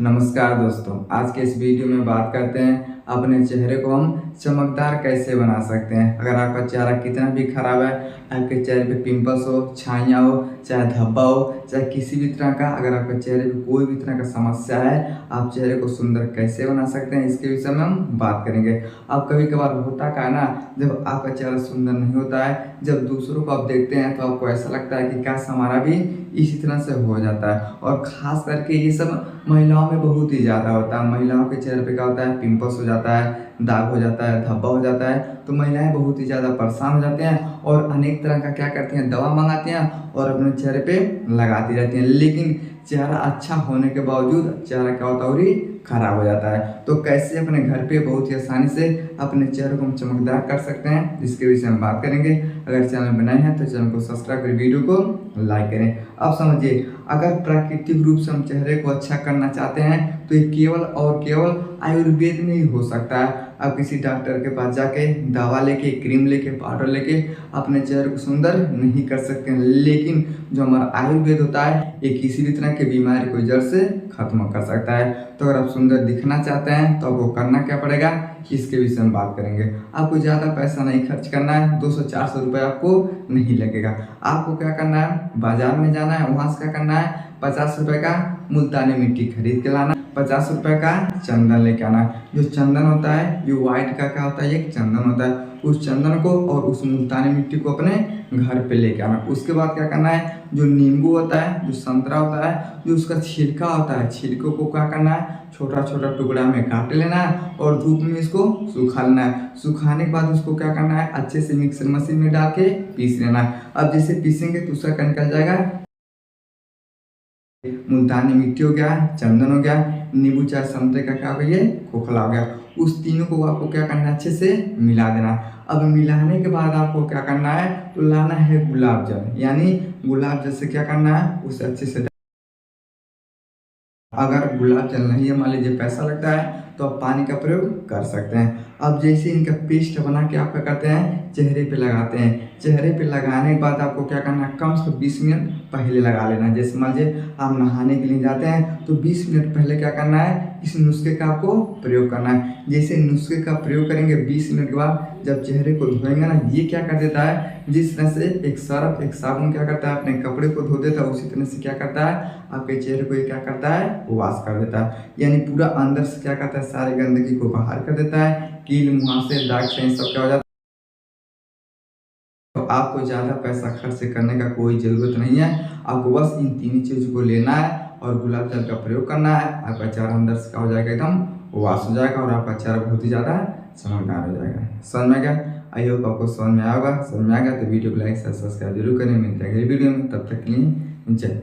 नमस्कार दोस्तों, आज के इस वीडियो में बात करते हैं अपने चेहरे को हम चमकदार कैसे बना सकते हैं। अगर आपका चेहरा कितना भी खराब है, आपके चेहरे पे पिंपल्स हो, छाइयाँ हो, चाहे धब्बा हो, चाहे किसी भी तरह का, अगर आपके चेहरे पे कोई भी तरह का समस्या है, आप चेहरे को सुंदर कैसे बना सकते हैं, इसके विषय में हम बात करेंगे। अब कभी कभार होता क्या है ना, जब आपका चेहरा सुंदर नहीं होता है, जब दूसरों को आप देखते हैं तो आपको ऐसा लगता है कि काश हमारा भी इसी तरह से हो जाता है। और ख़ास करके ये सब महिलाओं में बहुत ही ज़्यादा होता है। महिलाओं के चेहरे पे क्या होता है, पिंपल्स हो जाता है, दाग हो जाता है, धब्बा हो जाता है, तो महिलाएं बहुत ही ज़्यादा परेशान हो जाते हैं और अनेक तरह का क्या करती हैं, दवा मंगाती हैं और अपने चेहरे पे लगाती रहती हैं। लेकिन चेहरा अच्छा होने के बावजूद चेहरा क्या होता है, और ही खराब हो जाता है। तो कैसे अपने घर पे बहुत ही आसानी से अपने चेहरे को हम चमकदार कर सकते हैं, इसके विषय में बात करेंगे। अगर चैनल बनाए हैं तो चैनल को सब्सक्राइब कर वीडियो को लाइक करें। अब समझिए, अगर प्राकृतिक रूप से हम चेहरे को अच्छा करना चाहते हैं तो ये केवल और केवल आयुर्वेद में ही हो सकता है। आप किसी डॉक्टर के पास जाके दवा लेके, क्रीम लेके, पाउडर लेके अपने चेहरे को सुंदर नहीं कर सकते हैं। लेकिन जो हमारा आयुर्वेद होता है, ये किसी भी तरह की बीमारी को जड़ से खत्म कर सकता है। तो अगर आप सुंदर दिखना चाहते हैं तो आपको करना क्या पड़ेगा, इसके विषय में बात करेंगे। आपको ज़्यादा पैसा नहीं खर्च करना है, 200-400 रुपये आपको नहीं लगेगा। आपको क्या करना है, बाजार में जाना है, वहाँ से क्या करना है, 50 रुपये का मुल्तानी मिट्टी खरीद के लाना, 50 रुपये का चंदन लेके आना है। जो चंदन होता है, जो व्हाइट का क्या होता है, एक चंदन होता है, उस चंदन को और उस मुल्तानी मिट्टी को अपने घर पे लेके आना। उसके बाद क्या करना है, जो नींबू होता है, जो संतरा होता है, जो उसका छिलका होता है, छिलकों को क्या करना है, छोटा छोटा टुकड़ा में काट लेना है और धूप में इसको सुखा लेना है। सुखाने के बाद उसको क्या करना है, अच्छे से मिक्सर मशीन में डाल के पीस लेना है। अब जैसे पीसेंगे तो उसका क्या निकल जाएगा, मुल्तानी मिट्टी हो गया, चंदन हो गया, नींबू चाहे संतरे का क्या हो गया, खोखला हो गया। उस तीनों को आपको क्या करना है, अच्छे से मिला देना। अब मिलाने के बाद आपको क्या करना है, तो लाना है गुलाब जल, यानी गुलाब जल से क्या करना है, उसे अच्छे से, अगर गुलाब जल नहीं है, मान लीजिए पैसा लगता है, तो आप पानी का प्रयोग कर सकते हैं। अब जैसे इनका पेस्ट बना के आप क्या करते हैं, चेहरे पे लगाते हैं। चेहरे पे लगाने के बाद आपको क्या करना है, कम से कम 20 मिनट पहले लगा लेना है। जैसे मान लीजिए आप नहाने के लिए जाते हैं तो 20 मिनट पहले क्या करना है, इस नुस्खे का आपको प्रयोग करना है। जैसे नुस्खे का प्रयोग करेंगे 20 मिनट के बाद जब चेहरे को धोएंगे ना, ये क्या कर देता है, जिस तरह से एक सर्फ, एक साबुन क्या करता है, अपने कपड़े को धो देता है, उसी तरह से क्या करता है, आपके चेहरे को ये क्या करता है, वॉश कर देता है। यानी पूरा अंदर से क्या करता है, सारी गंदगी को बाहर कर देता है। कील, मुहासे, दाग से सब क्या हो जाता है। तो आपको ज़्यादा पैसा खर्च करने का कोई ज़रूरत नहीं है। आपको बस इन तीन चीज़ों को लेना है और गुलाब जल का प्रयोग करना है। आपका चेहरा अंदर से क्या हो जाएगा, एकदम वॉश हो जाएगा और आपका चेहरा बहुत ही ज़्यादा चमकदार हो जाएगा। समझ में आ गया? आई होप आपको समझ में आया होगा। समझ में आ गया तो वीडियो को लाइक, सब्सक्राइब जरूर करें। मिलते हैं अगली वीडियो में, तब तक के लिए जय।